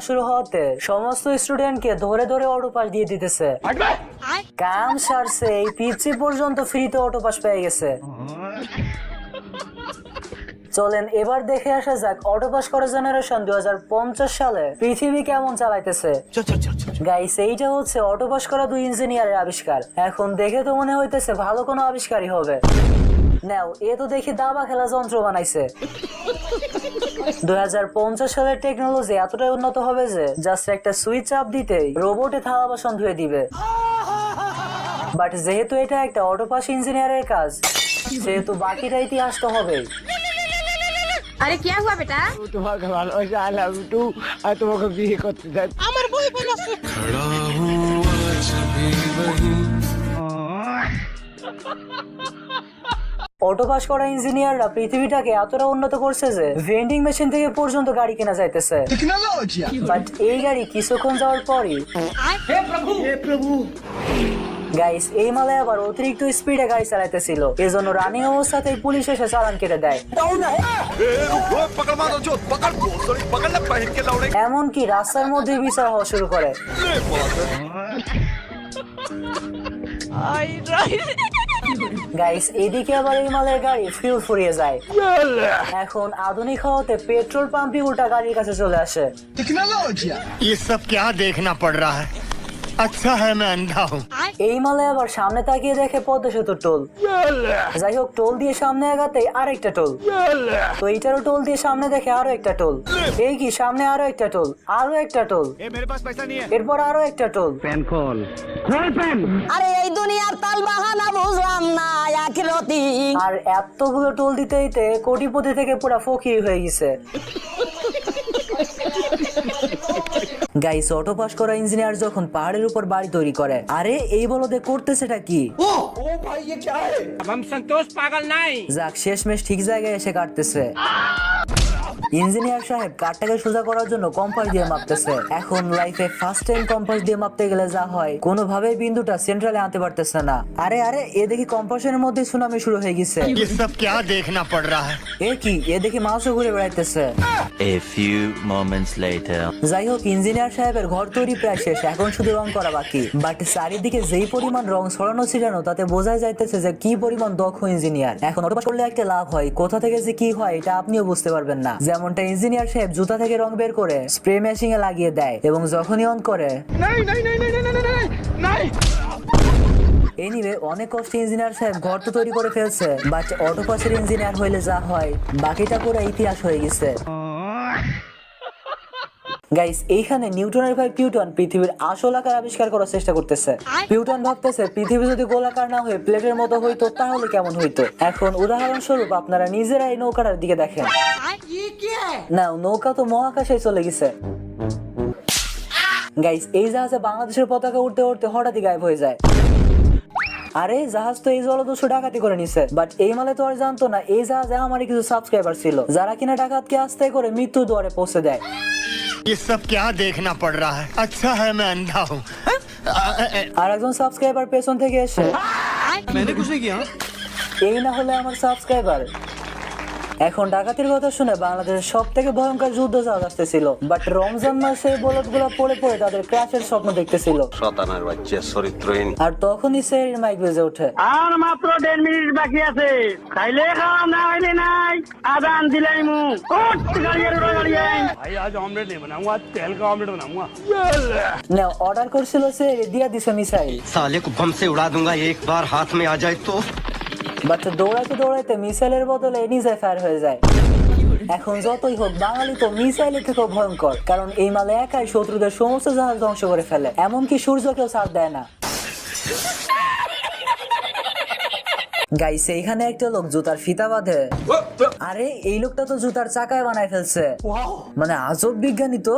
শুরু হতে সমস্ত স্টুডেন্টকে ধরে ধরে অটো পাস দিয়ে দিতেছে। কাম সারছে, এই পিচি পর্যন্ত ফ্রিতে অটো পাস পেয়ে গেছে। চলেন এবার দেখে আসা যাক অটো পাস করা জেনারেশন 2050 সালে পৃথিবী কেমন চালাইতেছে। গাইস, এইটা হচ্ছে অটো পাস করা 2 ইঞ্জিনিয়ারের আবিষ্কার। এখন দেখে তো মনে হইতেছে ভালো কোনো আবিষ্কারই হবে। নাও, এ তো দেখি দাবা খেলা যন্ত্র বানাইছে। 2050 সালের টেকনোলজি এতটাই উন্নত হবে যে জাস্ট একটা সুইচ চাপ দিতেই রোবটে থালা বাসন ধুয়ে দিবে। বাট যেহেতু এটা একটা অটো পাস ইঞ্জিনিয়ারের কাজ, সেহেতু বাকিটা ইতিহাস তো হবেই। अरे क्या हुआ बेटा? তোমাকে ভালোবাসা, আই লাভ ইউ টু। আর তোমাকে বিয়ে করতে চাই। আমার বই বলছে खड़ा हूँ आज भी वहीं। অটো পাস করা ইঞ্জিনিয়াররা পৃথিবীটাকে এতটা উন্নত করছে যে ভেন্ডিং মেশিন থেকে পর্যন্ত গাড়ি কেনা যাইতেছে। বাট এই গাড়ি কিছুক্ষণ যাওয়ার পরই গাইস, এই মালে আবার অতিরিক্ত স্পিডে গাড়ি চালাইতেছিল। এজন্য রানিং অবস্থাতেই পুলিশ এসে চালান কেটে দেয়। এমনকি রাস্তার মধ্যে বিচার হওয়া শুরু করে। গাইস, এদিকে আবার এই মালের গাড়ি ফিউল ফুরিয়ে যায়। এখন আধুনিক হওয়াতে পেট্রোল পাম্পই উল্টা গাড়ির কাছে চলে আসে। ये सब क्या देखना पड़ रहा है? अच्छा है मैं अंधा हूँ। এই মালে আবার সামনে তাকিয়ে দেখে পদ্মা সেতু টোল। যাই হোক, টোল দিয়ে সামনে আগাতে আরেকটা টোল, তো এইটারও টোল দিয়ে সামনে দেখে আরো একটা টোল। এই কি, সামনে আরো একটা টোল, আরো একটা টোল, এরপর আরো একটা টোল। আরে এই দুনিয়ার তাল বাহানা বুঝলাম না আখিরাতি। আর এতগুলো টোল দিতে দিতে কোটিপতি থেকে পুরা ফকির হয়ে গেছে। গাইস, অটো পাস করা ইঞ্জিনিয়ার যখন পাহাড়ের উপর বাড়ি তৈরি করে, আরে এই বলদে করতেছেটা কি? যাক, শেষমেশ ঠিক জায়গায় এসে কাটতেছে। ইঞ্জিনিয়ার সাহেব কাঠটাকে সোজা করার জন্য কম্পাস দিয়ে মাপতেছে। এখন লাইফে ফার্স্ট টাইম কম্পাস দিয়ে মাপতে গেলে যা হয়, কোনোভাবেই বিন্দুটা সেন্ট্রালে আনতে পারতেছে না। আরে আরে, এ দেখি কম্পাসের মধ্যে সুনামি শুরু হয়ে গেছে। ये सब क्या देखना पड़ रहा है? এ কি, এ দেখি মাউসও ঘুরে বেড়াইতেছে। A few moments later. যাই হোক, ইঞ্জিনিয়ার সাহেবের ঘর তৈরি প্রায় শেষ, এখন শুধু রং করা বাকি। বাট চারিদিকে যেই পরিমাণ রং ছড়ানো ছিটানো, তাতে বোঝাই যাইতেছে যে কি পরিমাণ দক্ষ ইঞ্জিনিয়ার। এখন অটো পাস করলে একটা লাভ হয়, কোথা থেকে যে কি হয় এটা আপনিও বুঝতে পারবেন না। যেমনটা ইঞ্জিনিয়ার সাহেব জুতা থেকে রং বের করে স্প্রে মেশিনে লাগিয়ে দেয়, এবং যখনই অন করে এনিওয়ে, অনেক কষ্টে ইঞ্জিনিয়ার সাহেব ঘর তো তৈরি করে ফেলছে। বাট অটো পাসের ইঞ্জিনিয়ার হইলে যা হয়, বাকিটা পুরো ইতিহাস হয়ে গেছে। গাইস, এইখানে নিউটনের ভাই পিউটন পৃথিবীর আসল আকার আবিষ্কার করার চেষ্টা করতেছে। পিউটন ভাবতেছে পৃথিবী যদি গোলাকার না হয়ে প্লেটের মতো হইতো তাহলে কেমন হইতো। এখন উদাহরণস্বরূপ আপনারা নিজেরা এই নৌকাটার দিকে দেখেন। না, নৌকা তো মহাকাশে চলে গেছে। গাইস, এই জাহাজে বাংলাদেশের পতাকা উঠতে উঠতে হঠাৎই গায়েব হয়ে যায়। আরে, জাহাজ তো এই জলদস্যু ডাকাতি করে নিছে। বাট এই মালে তো আর জানতো না এই জাহাজে আমারই কিছু সাবস্ক্রাইবার ছিল, যারা কিনা ডাকাতকে আস্তে করে মৃত্যু দুয়ারে পৌঁছে দেয়। ये सब क्या देखना पड़ रहा है? अच्छा है मैं अंधा हूँ। আর একজন সাবস্ক্রাইবার পেছন থেকে এসে, এই না হলে আমার সাবস্ক্রাইবার। এখন ডাকাতির কথা শুনে বাংলাদেশের সব থেকে ভয়ঙ্কর যুদ্ধ জাহাজ আসতেছিল। বাট রমজান মাসে বলদগুলো পড়ে পড়ে তাদের ক্র্যাশের স্বপ্ন দেখতেছিল। শতানার বাচ্চা চরিত্রহীন। আর তখনই সেরির মাইক বেজে ওঠে। আর মাত্র 1.5 মিনিট বাকি আছে। খাইলে খাওয়া, না খাইলে নাই। আদান দিলাই মু। ভাই আজ অমলেট नहीं बनाऊंगा, आज तेल का ऑमलेट बनाऊंगा। না, অর্ডার করছিল সেরি, দিয়া দিছে মিসাইল। साले को बम से उड़ा दूंगा एक बार हाथ में आ जाए तो। বাট দৌড়াইতে দৌড়াইতে মিসাইলের বদলে নিজে ফায়ার হয়ে যায়। এখন যতই হোক, বাঙালি তো মিসাইলের থেকেও ভয়ঙ্কর, কারণ এই মালে একাই শত্রুদের সমস্ত জাহাজ ধ্বংস করে ফেলে, এমনকি সূর্যকেও ছাড় দেয় না। গাইস, এইখানে একটা লোক জুতার ফিতা বাঁধে। আরে, এই লোকটা তো জুতার চাকায় বানায় ফেলছে, মানে আজব বিজ্ঞানী তো।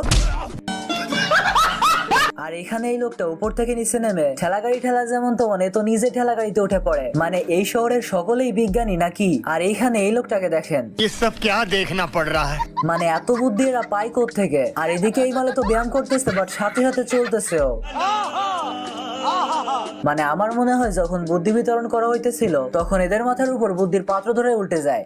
আর এখানে এই লোকটা উপর থেকে নিচে নেমে ঠেলাগাড়ি ঠেলা যেমন তো মানে তো নিজে ঠেলাগাড়িতে উঠে পড়ে। মানে এই শহরের সকলেই বিজ্ঞানী নাকি? আর এইখানে এই লোকটাকে দেখেন, ये सब क्या देखना पड़ रहा है? মানে এত বুদ্ধি এরা পায় থেকে। আর এদিকে এই মালে তো ব্যায়াম করতেছে, বাট সাথে সাথে চলতেছেও। মানে আমার মনে হয় যখন বুদ্ধি বিতরণ করা হইতেছিল তখন এদের মাথার উপর বুদ্ধির পাত্র ধরে উল্টে যায়।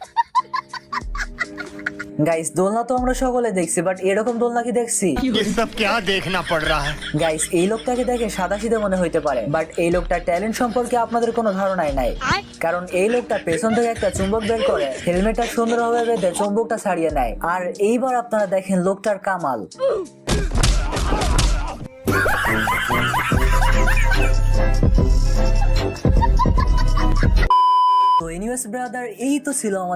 গাইস দোলনা তো আমরা সকলে দেখছি, বাট এরকম দোলনা কি দেখছি? ये सब क्या देखना पड़ रहा है? গাইস এই লোকটাকে দেখে সাদাসিধে মনে হইতে পারে, বাট এই লোকটার ট্যালেন্ট সম্পর্কে আপনাদের কোনো ধারণাই নাই। কারণ এই লোকটা পেছন থেকে একটা চুম্বক বের করে হেলমেটটা সুন্দরভাবে বেঁধে চুম্বকটা ছাড়িয়ে নেয়। আর এইবার আপনারা দেখেন লোকটার কামাল। তো এনিওয়েজ ব্রাদার, এই তো ছিল আমাদের